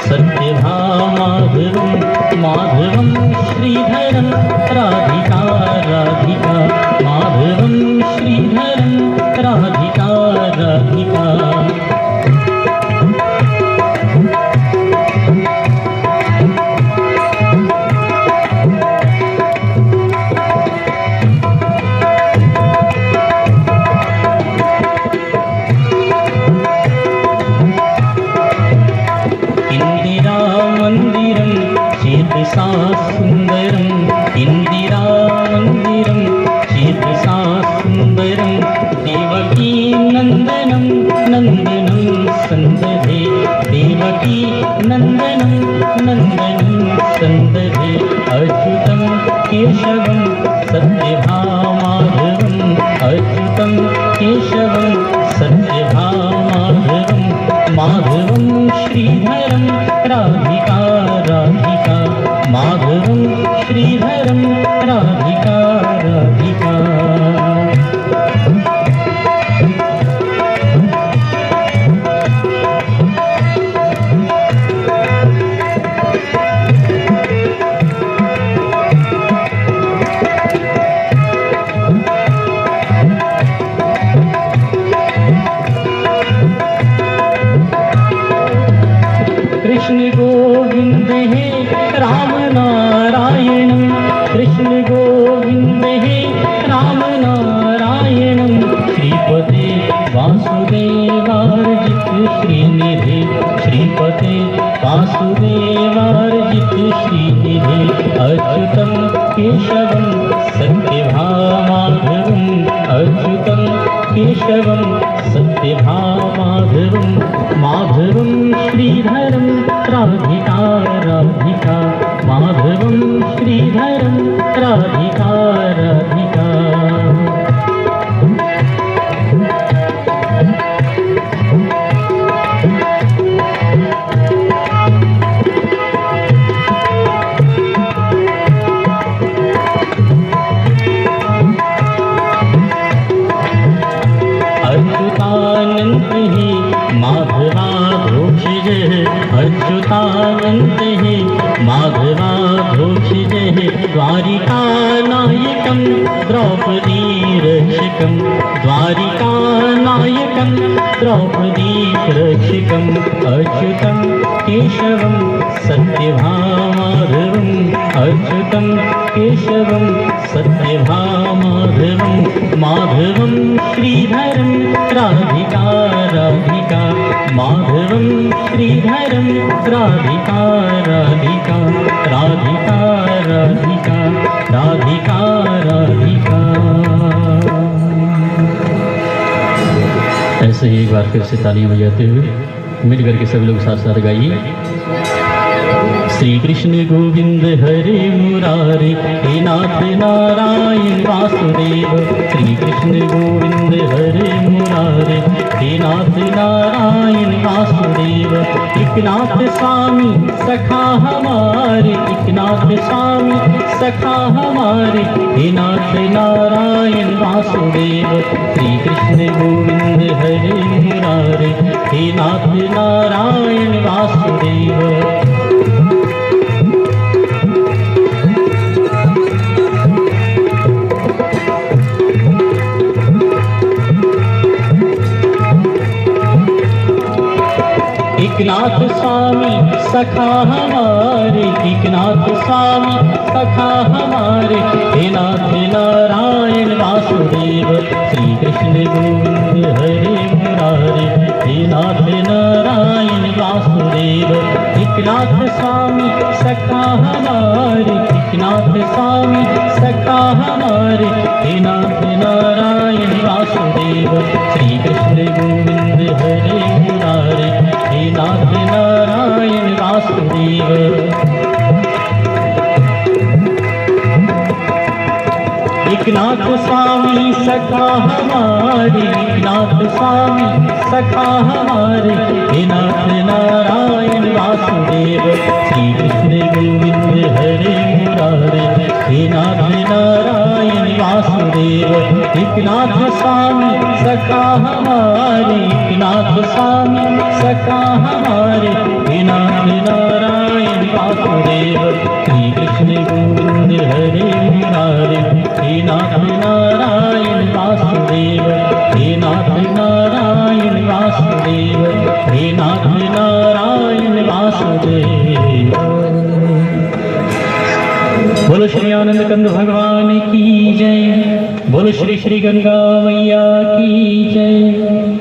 सत्यभामाधवं माधवं श्रीधरं राधिका राधिका माधवं श्रीधरं राधिका राधिका। सा सुंदरं इंदिरा मंदिरं चेतसा सुंदरं देवकी नंदनं नंदनं संदधे देवकी नंदनं नंदनं संदधे अच्युतं केशवं सत्यभामाधवं अच्युतं केशवं सत्यभामाधवं माधवं श्रीधरं राधिका राधिका माधवं श्रीधरं राधिका राधिका। कृष्ण गोविंद हे राम नारायणं कृष्ण गोविंद हे राम नारायणं श्रीपते वासुदेवार्जित श्रीनिधे श्रीपते वासुदेवार्जित श्रीनिधे अच्युतं केशवं सत्यभामाधवं अच्युतं केशवं सत्यभामाधवं माधवं श्रीधरं राधिका राधिका माधवं श्रीधरं राधिका राधिका। अच्युतानंत ही माधवा घोषित अच्युतानंत ही माधवा घोषित द्वारिका नायकं द्रौपदी रक्षकं द्वारिका नायकं द्रौपदी रक्षकं अच्युतं केशवं सत्यभामाधवं अच्युतं केशवं सत्यभामाधवं माधवं श्रीधरं राधिका राधिका माधवं श्रीधरं राधिका राधिका राधिका राधिका राधिका राधिका। ऐसे ही एक बार फिर से तालियां बजाते हुए मिलकर के सभी लोग साथ साथ गाइए। श्री कृष्ण गोविंद हरे मुरारे हे नाथ नारायण वासुदेव श्री कृष्ण गोविंद हरे मुरारे हे नाथ नारायण वासुदेव। एकनाथ स्वामी सखा हमारे एकनाथ स्वामी सखा हमारे हे नाथ नारायण वासुदेव श्री कृष्ण गोविंद हरे मुरारे हे नाथ नारायण वासुदेव। एकनाथ स्वामी सखा हमारे एकनाथ स्वामी सखा हमारे हे नाथ नारायण वासुदेव श्री कृष्ण गोविंद हरे मुरारे हे नाथ नारायण वासुदेव। एकनाथ स्वामी सखा हमारे एकनाथ स्वामी सखा हमारे हे नाथ नारायण वासुदेव श्री कृष्ण गोविंद हरे मुरारे हे नाथ नारायण वासुदेव। एकनाथ स्वामी सखा हमारे एकनाथ स्वामी सखा हमारे हे नाथ नारायण वासुदेव श्री कृष्ण गोविंद हरे मुरारे हे नाथ नारायण वासुदेव। एकनाथ स्वामी सखा हमारे एकनाथ स्वामी सखा हमारे हे नाथ नारायण नाथ नारायण वासुदेव, हे नाथ नारायण वासुदेव, हे नाथ नारायण वासुदेव। बोलो श्री आनंद कंद भगवान की जय, बोलो श्री श्री गंगा मैया की जय।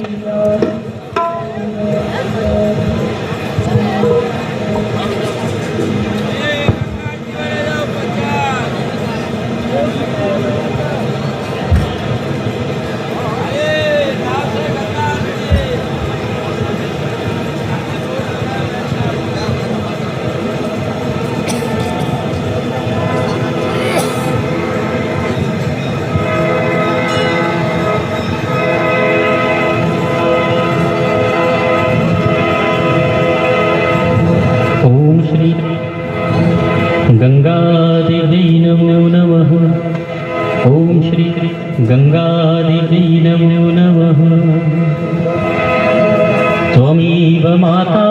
ओम श्री गंगादेवी नमो नमः, ओम श्री गंगादेवी नमो नमः। त्वमेव माता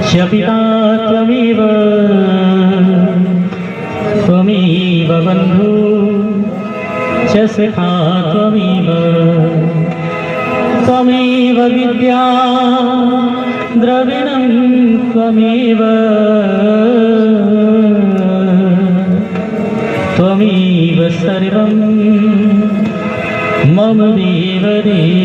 च पिता त्वमेव, त्वमेव बन्धु च सखा त्वमेव, त्वमेव विद्या द्रविणं त्वमेव, त्वमेव सर्वं मम देवदेव।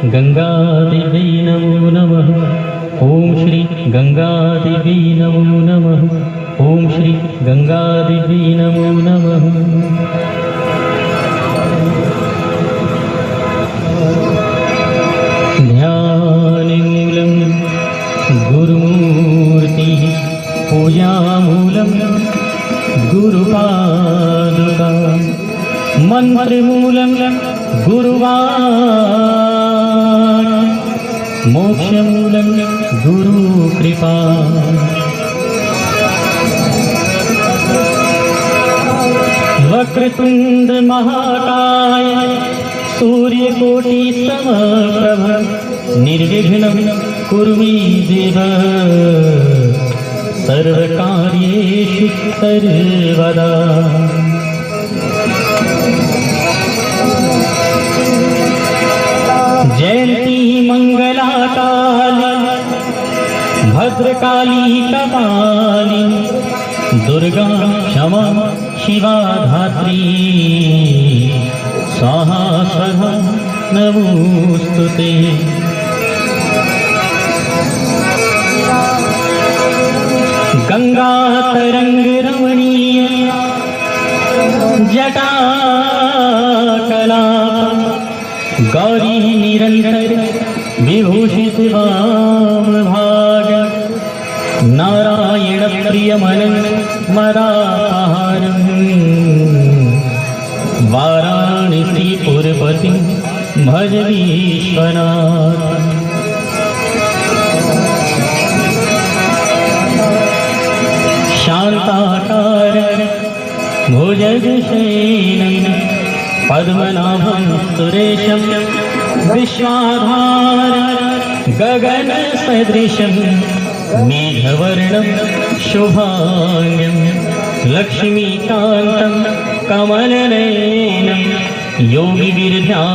गंगादेवी नमो नमः, ओम श्री गंगादेवी नमो नमः, ओम श्री गंगादेवी नमो नमः। ध्यानमूलं गुरुमूर्ति, पूजामूलं गुरुपादुका, मंत्रमूलं गुरुवाक्, मोक्षमूलं गुरुकृपा। वक्रतुंड महाकाय सूर्यकोटि समप्रभ, निर्विघ्नं कुरु मे देव, सर्वकार्येषु सर्वदा। जयंती मंगलाकाली भद्रकाली कपाली, दुर्गा क्षमा शिवा धात्री, स्वाहा स्वधा नमोस्तुते। गंगा तरंग रमणीय जटा कलाप, गौरी निरंतर विभूषित वाम भाग, नारायण प्रियमनं मदापहारम्, वाराणसी पुरपति भज विश्वनाथ। शांताकार भुजगशयनं, पद्मनाभं सुरेशं, विश्वाधार गगन सदृशं, मेघवर्णं शुभांगं, लक्ष्मीकान्तं कमलनयनं, योगिविरध्यानगम्यं,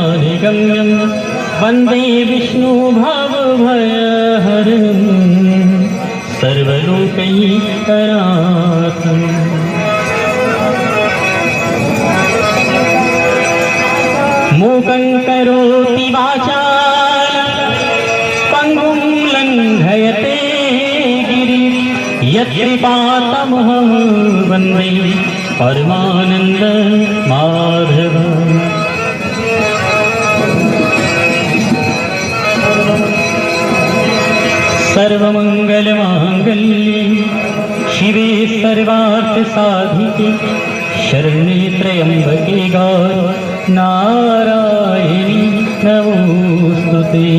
वन्दे विष्णु भवभयहरं, सर्वलोकैकनाथम्। मूकं करोति वाचालं पङ्गुं लङ्घयते गिरिं यत्कृपातमहं वन्दे परमानन्द माधवम्। सर्वमङ्गलमाङ्गल्ये शिवे सर्वार्थसाधिके शरण्ये त्र्यम्बके गौरी नारायणी नमोस्तुते।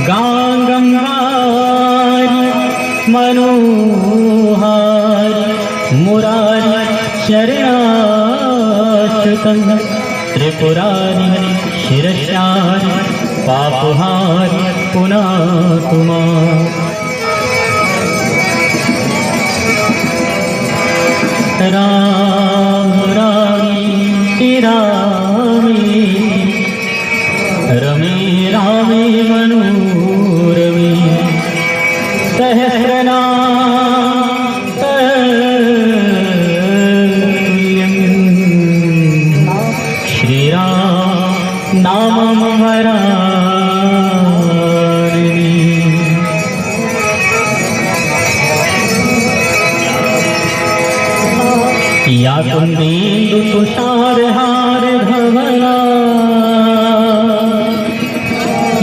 गाङ्गम्हारि मनोहारि मुरारि चरणाश्रितं त्रिपुरारि शिरस्यारि पापहारि पुनातु माम्। राम रामे रामे रमे रामे मनोरमे सहस्रनाम तत्तुल्यं श्रीराम नामं वरानने। या कुन्देन्दु तुषारहार धवला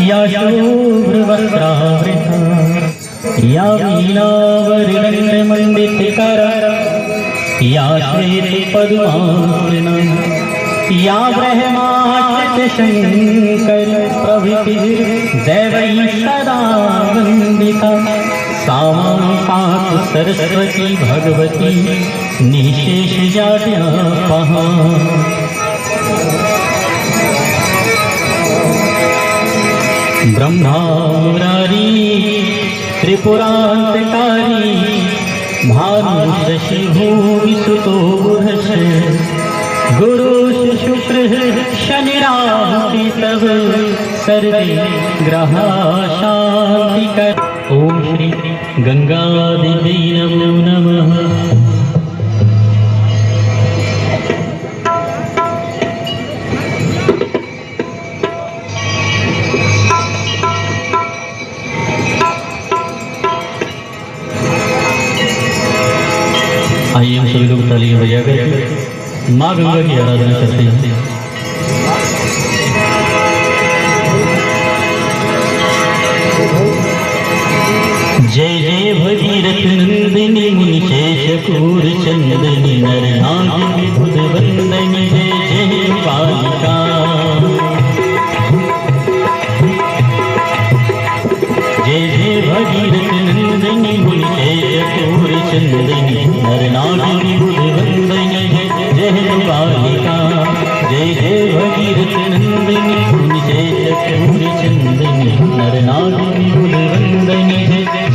या शुभ्रवस्त्रावृता या वीणावरदण्डमण्डितकरा या श्वेतपद्मासना या ब्रह्माच्युतशङ्कर प्रभृतिर्दैवैः सदा वन्दिता सा मां पातु सरस्वती भगवती निःशेषजाड्यापहा। ब्रह्मा मुरारी त्रिपुरान्तकारी भानुशशि भूमिसुतो बुधश्च गुरुः शुक्रः शनिराहुः तव सर्वे ग्रहाः शान्तिकर। ओम श्री गंगादेवी नमो नमः। आइए हम सभी लोग तालियां बजाकर माँ गंगा की आराधना करते हैं। जय जय भगीरथ नंदिनी मुनिशेषकूर चंदनी नरनागिनी बुध वंदनी जय जय बालिका। जय जय भगीरथ नंदिनी मुनिशेषकूर चंदनी नरनागिनी बुध वंदनी जय जय बालिका। जय जय भगीरथ नंदिनी मुनिशेषकूर चंदनी नरनागिनी बुध वंदनी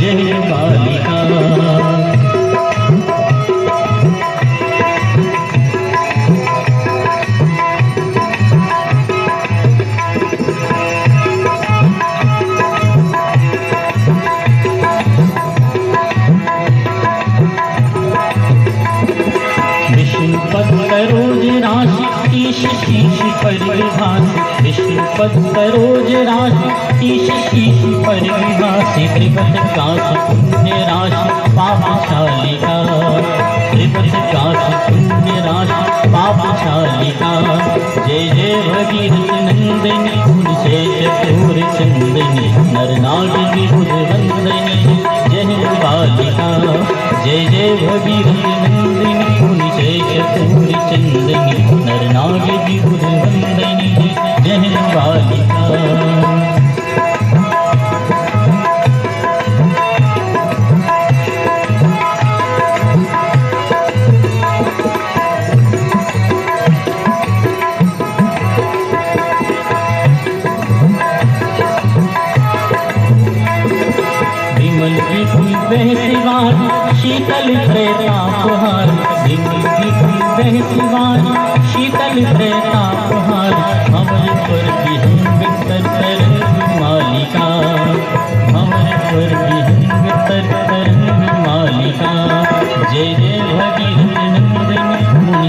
जय जय बालिका। विष्णुपद सरोज राशि ईश शीश परिभास विष्णुपद सरोज राशि ईश शीश परिभासी त्रिपद काश पुण्य राशि पापशालिका। त्रिपद काश पुण्य राशि पापशालिका। जय जय भगीरथ नंदिनी मुनिशेषकूर चंदनी नरनागिनी बुध वंदनी जय बालिका। जय जय भगीरथ नंदिनी मुनिशेषकूर चंदनी नरनागिनी बुध वंदनी जय बालिका। विमल विपुल बहसिवारी शीतल प्रेतापहार विमल विपुल बहसिवारी शीतल प्रेतापहार अमर पर विहंग तरंग मालिका। अमर पर विहंग तरंग मालिका। जय जय भगीरथ नंदिनी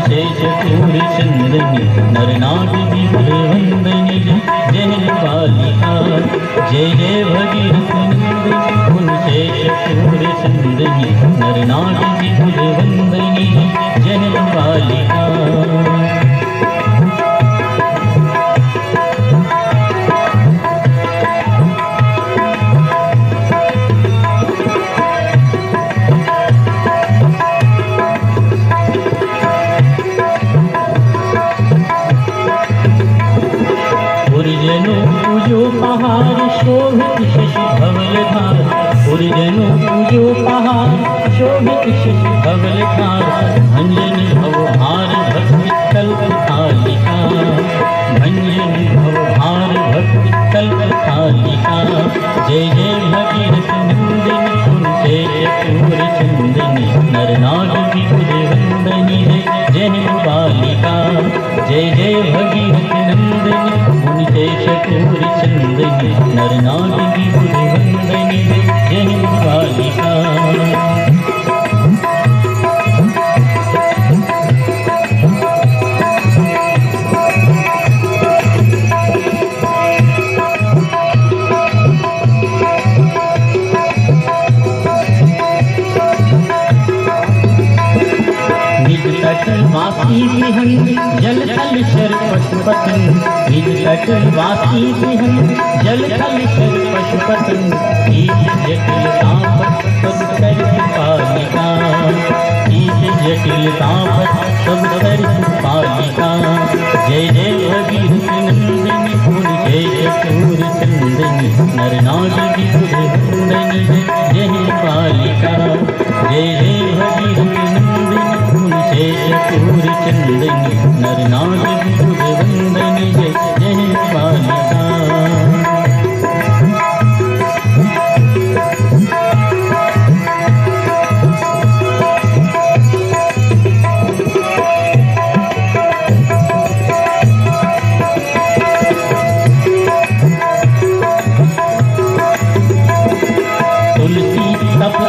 भगीरथ नंदिनी कुंशेष शूर चंदनी नर नाग विबुध वंदनी जन बालिका। पूजो पहाड़ शोभित शशि धवल धार, पूजो पूजो पहाड़ शोभित शशि धवल धार, भंजन भव भार भक्ति कल्प थालिका, भंजन भव भार भक्ति कल्प थालिका। जय जय भगीरथ नंदिनी कुंशेष शूर चंदनी नर नाग विबुध वंदनी जय बालिका। जय जय भगीरथ नंदिनी कुंशेष शूर चंदनी नर नाग विबुध वंदनी जय बालिका। वासी विहंग जल थल शर पशुपतन, निज तट वासी विहंग जल थल शर पशुपतन, ईद जटिल तापत सब कर पालिका, ईद जटिल तापत सब कर पालिका। जय जय भगीरथ नंदिनी कुंशेष शूर चंदनी नर नाग विबुध वंदनी जय बालिका। जय जय भगीरथ नंदिनी कुंशेष शूर चंदनी नर नाग विबुध वंदनी जय बालिका।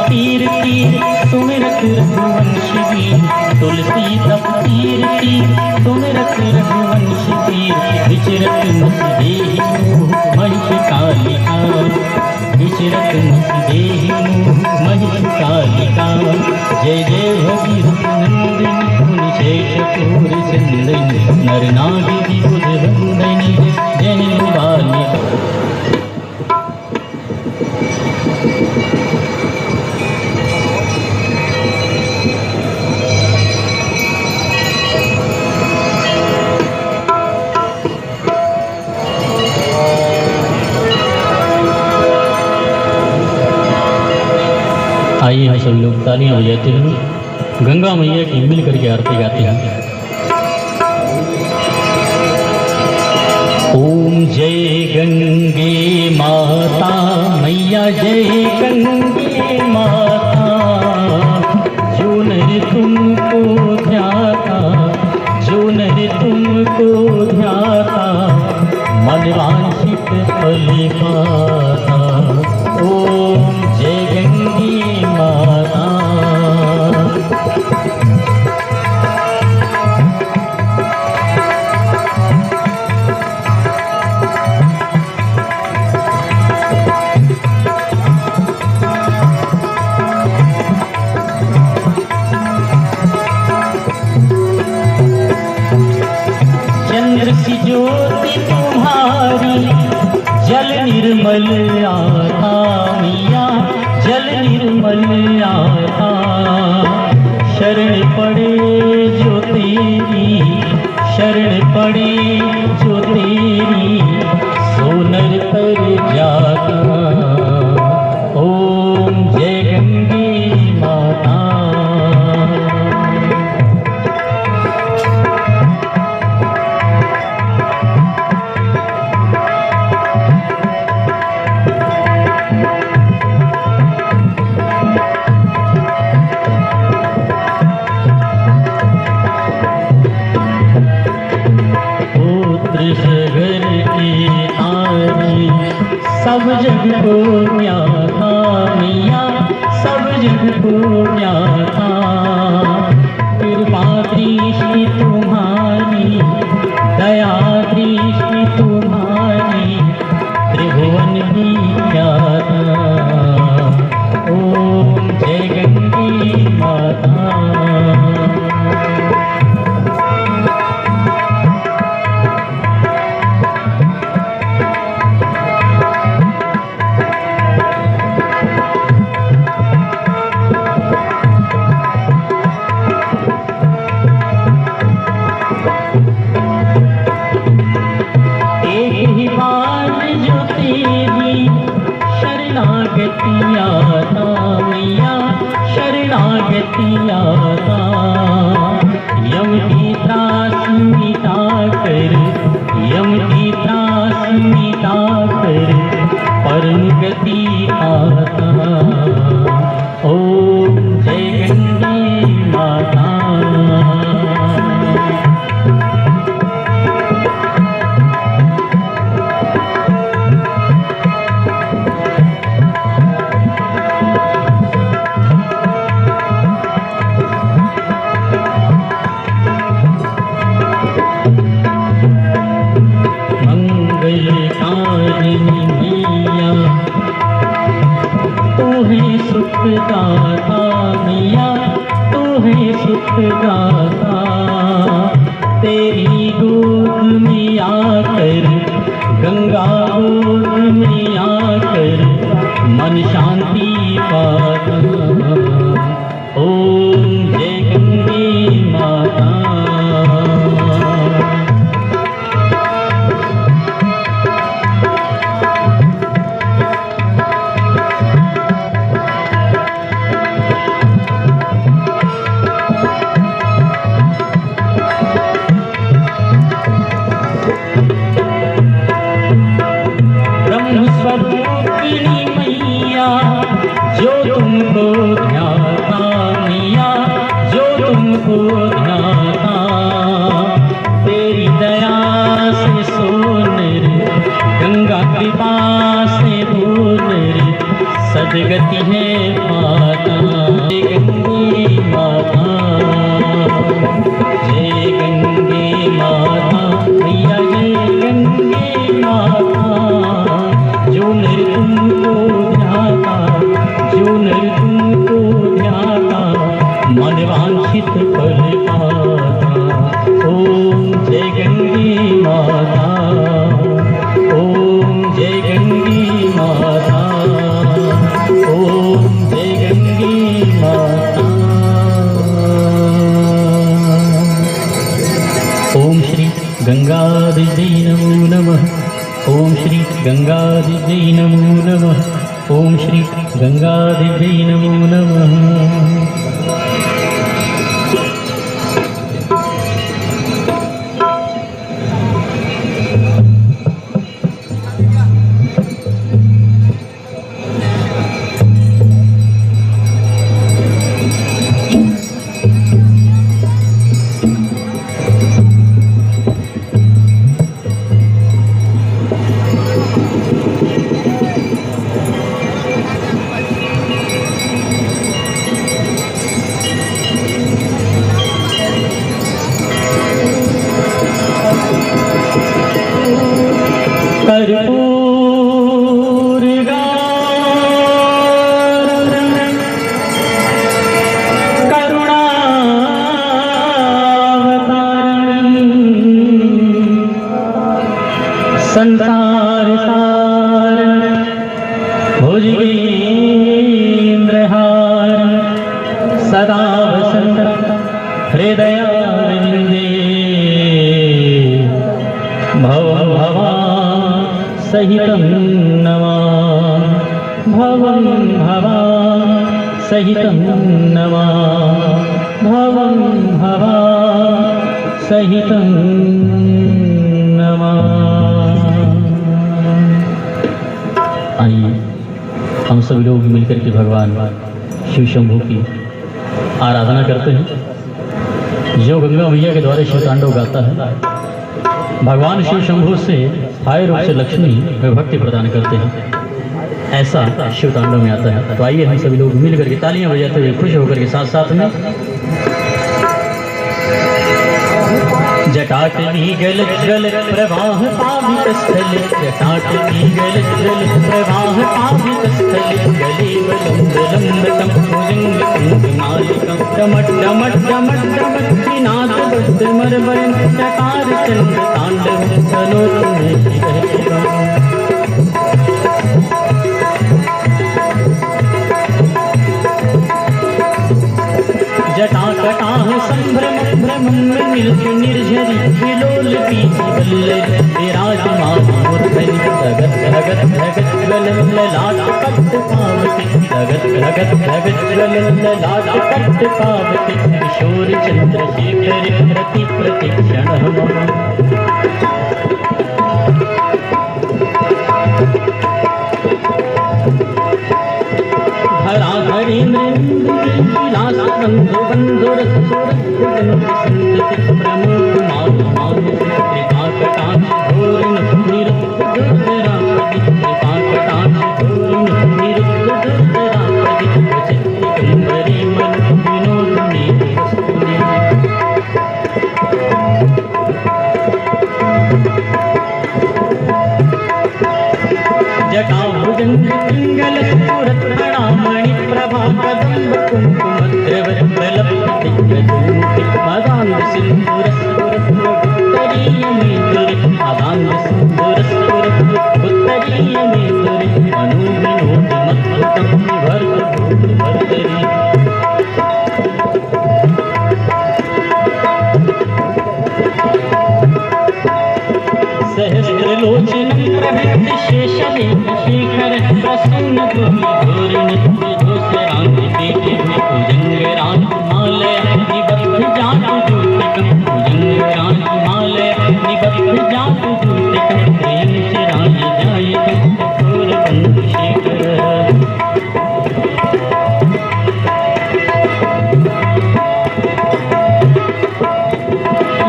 तीर तीर सुमिरत रघुवंश वीर, तुलसी तप तीर तीर सुमिरत रघुवंश वीर, विचरत मुख देहि मोह महिष कालिका, विचरत मुख देहि मोह महिष कालिका। जय जय भगीरथ नंदिनी कुंशेष शूर चंदनी नर नाग विबुध वंदनी जय बालिका। आइए हम सभी लोग तालियां बजाते हैं, गंगा मैया की मिल करके आरती गाते हैं। ओम जय गंगे माता मैया जय गंगे माता, जो नर तुमको ध्याता, जो नर तुमको ध्याता, मन वांछित फल पाता। ओम जय गंगे माता। चंद्र सी ज्योति तुम्हारी जल निर्मल आता मिया, जल निर्मल आता। शरण पड़े जो तेरी, शरण पड़े जो तेरी, सोनर पर जाता। ओम जय गंगे माता। सब जग को न्याता मिया, सब जग को न्याता। कृपा दृष्टि तुम्हारी, दया दृष्टि तुम्हारी, त्रिभुवन की ख्याता। आता मैया शरणागति आता। यम की त्रास मिटा कर, यम की त्रास मिटा कर परम गति आता। ओम जय गंगे माता। दाता मैया तू है सुख दाता। तेरी गोद में आकर, गंगा गोद में आकर मन शांति पाता। ओम जय गंगे माता। तेरी दया से सोनर, गंगा कृपा से बोनर सदगति है पाता। जय गंगे माता, जय गंगे माता मैया जय गंगे माता। जो नर तुमको ध्याता, जो नर तुमको ध्याता मन वांछित फल पाता। ओम जय गंगे माता, ओम जय गंगे माता, ओम जय गंगे माता। ओम श्री गंगादिव्यै नमो नमः। ओम श्री गंगादिव्यै नमो नमः। ओम श्री गंगादिव्यै नमो नमः। संसार सार भुजगेन्द्रहार सदा वसंत हृदयारविंदे। भवं भवा सहितं नमा, भवं भवा सहितं नमा, भवं भवा सहितं नमा। आइए हम सभी लोग मिलकर के भगवान शिव शंभू की आराधना करते हैं। जो गंगा मैया के द्वारा शिव तांडव गाता है, भगवान शिव शंभू से स्थायी रूप से लक्ष्मी व भक्ति प्रदान करते हैं, ऐसा शिव तांडव में आता है। तो आइए हम सभी लोग मिल करके तालियां बजाते हुए खुश होकर के साथ साथ में जटाटवी गल जल प्रवाह पावित स्थल, जटाटवी गल जल प्रवाह पावित स्थल। गले बलंब लंबतम भुजंग कुंभ मालिकम, डमट डमट डमट डमट विनाद बद्ध मरवरम। चकार चंद्र तांडव चलो तुम्हें कहता। जटा कटाह संभ्रम भ्रम में मिल निर्झरी विलोल पीत वल्लरी विराजमान मूर्धनि धगत धगत धगत ललाट पट्ट पावते धगत धगत धगत ललाट पट्ट पावते किशोर चंद्रशेखर प्रति प्रतिक्षण धराधरेन्द्रलास बंधु बंधुर संतति प्रमुख मान मान कृपा कटाक्ष धोरण निरुद्ध दुर्धरापति कृपा कटाक्ष धोरण निरुद्ध दुर्धरापति चित्तंबरी मन विनोदिनी वस्तुनि जटाभुजंग पिंगल स्फुरत प्रणामणि प्रभा कदम्ब कुंकुम द्रवत प्रलप्त दिग्गजोमुखि मदान्ध सिंदूर स्फुरत उत्तरीय में दुरे मदान्ध सिंदूर स्फुरत उत्तरीय में दुरे मनो विनोद मद्भुतम विभर्ग भूत भर्तरी सहस्रलोचनं प्रभृत शेषलेख शेखर प्रसन्न धूमि धूसरांति पीठे भुजंगराजमालय निबद्ध जातुजूतिकं भुजंगराजमालय निबद्ध जातुजूतिकं प्रेम चिराय जायतं घोरबंधु शेखर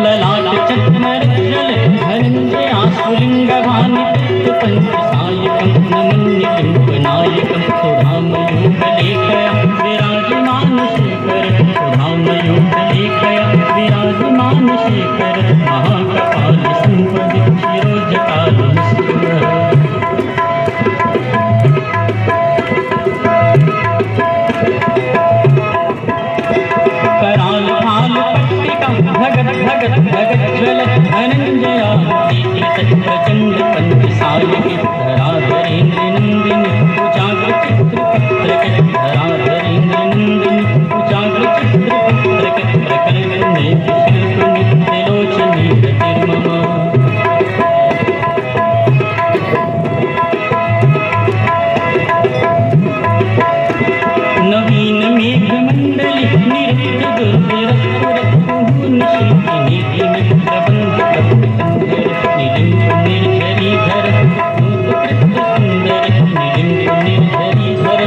ललाट चक्रमर्जल धनंजय आसुलिंगभानि पंचसायकं नमन्यलिंगनायकं सुधामयूखलेखया विराजमान शेखर सुधामयूखलेखया विराजमान शेखर महाकपाल संपदि शिरोजकाल कराल भाल पट्टिका भगत भगत भगत ज्वल धनंजया प्रचंड पंचसायके धराधरेन्द्र नंदिनी उजागर चित्र पत्रक धराधरेन्द्र नंदिनी उजागर चित्र पत्रक प्रकरण में शिल्प नित्यलोचनी गतिर्मम नवीन मेघ मंडली निरुद्ध दुर्विरस्फुरत निशीति नीति प्रबंध निलिम्ब निर्झरी धर नोतकृत सुंदर निलिम्ब निर्झरी धर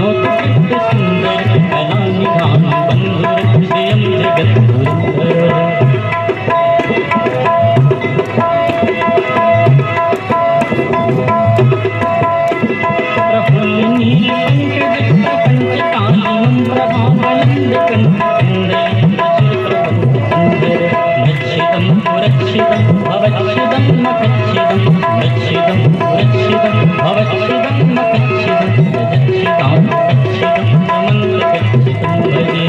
नोतकृत सुंदर कला निधान बंधुर श्रियं जगत धुरंधर प्रफुल्ल नील पंकज पंचकालिनं प्रभावलंदकं लक्षितं पुरक्षितं भवच्छिदं मकच्छिदं लक्षितं पुरक्षितं भवच्छिदं मकच्छिदं यजच्छिदां कच्छिदं समन्त्रकच्छिदं भजे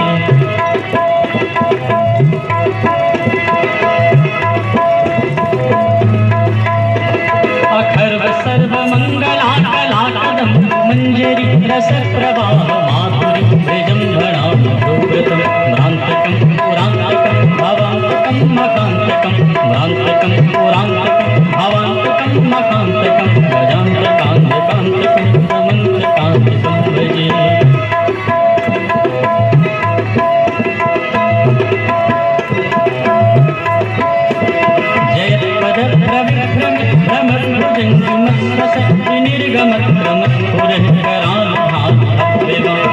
अखर्व सर्वमङ्गलाकलाकदं मञ्जरी रसप्रवाह माधुरी विजृम्भणा भ्रान्तकं पुरान्तकं भवान्तकं मकान्तकं भ्रान्तकं पुरान्तकं भवान्तकं मकान्तकं गजान्तकान्तकान्तकं समन्त्रकान्तकं भजे जयत्पद प्रविक्रम भ्रमभुजङ्गमस्वस निर्गमत क्रमस्फुरङ्कराल भाल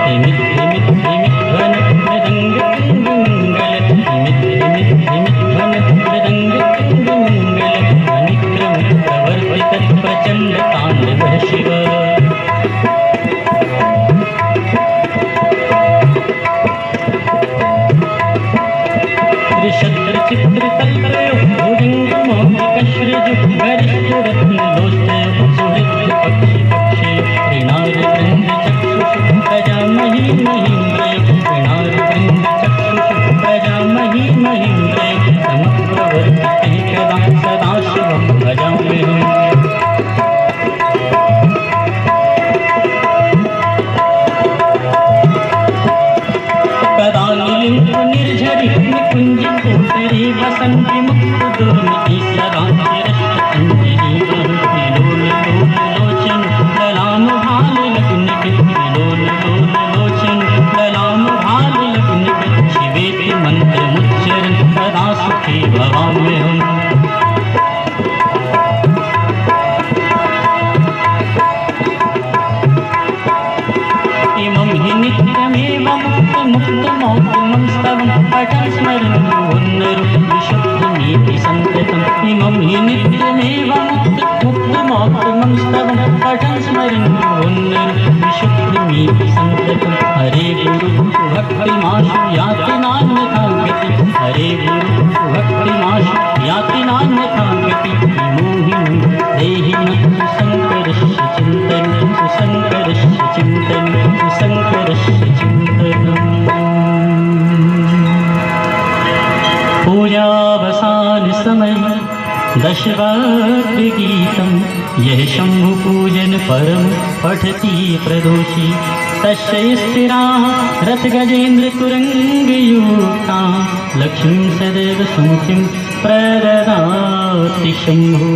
धिमित धिमित धिमित ध्वन मृदङ्ग कुन्दुमङ्गल धिमित धिमित धिमित ध्वन मृदङ्ग कुन्दुमङ्गल ध्वनिक्रम प्रवर्तित प्रचण्ड ताण्डव शिव त्रिशत्र चित्र तल्लयो भुजङ्ग मौलिकश्रजु गरिष्ठ रत्नलोचनयो सुहृद पक्षि पक्षि त्रिनार वृन्द चक्षुषु प्रजामहि महीन्द्रयो त्रिनार वृन्द चक्षुषु प्रजामहि महीन्द्रयो समप्रवर्तिते कदा सदाशिवं भजाम्यहम् कदा निलिम्ब निर्झरि निकुञ्ज कोटरी वस मुक्तमौक्तिकं स्तवं पठन् स्मरन् उन्नरं विशुद्धनीति सन्ततम् इमं हि नित्यमेव मुक्तमौक्तिकं स्तवं पठन् स्मरन् उन्नरं विशुद्धनीति सन्ततम् हरे गुरु भक्तिमाशु याति नान्यथा गति हरे गुरु भक्तिमाशु याति नान्यथा गति मोहिनी देहि मत्तु शङ्करस्य चिन्तनं शङ्करस्य चिन्तनं शङ्करस्य चिन्तनम् पूजावसान समय दशवाद्य गीतं यह शंभु पूजन परम पठति प्रदोषी तस्य स्थिराः रथ गजेन्द्र तुरंगयुक्ता लक्ष्मीं सदैव सुमुखीं प्रददाति शंभु।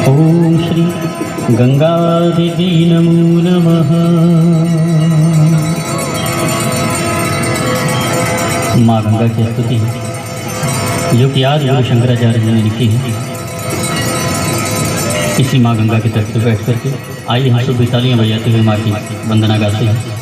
ओम श्री गंगादेवी नमो नमः। माँ गंगा की स्तुति जो कि आज गुरु शंकराचार्य जी ने लिखी है, इसी माँ गंगा की तट पर बैठ करके आइए हम सब तालियां बजाते हुए माँ की वंदना गाते हैं।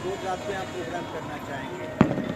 रोज रात को यहाँ प्रोग्राम करना चाहेंगे?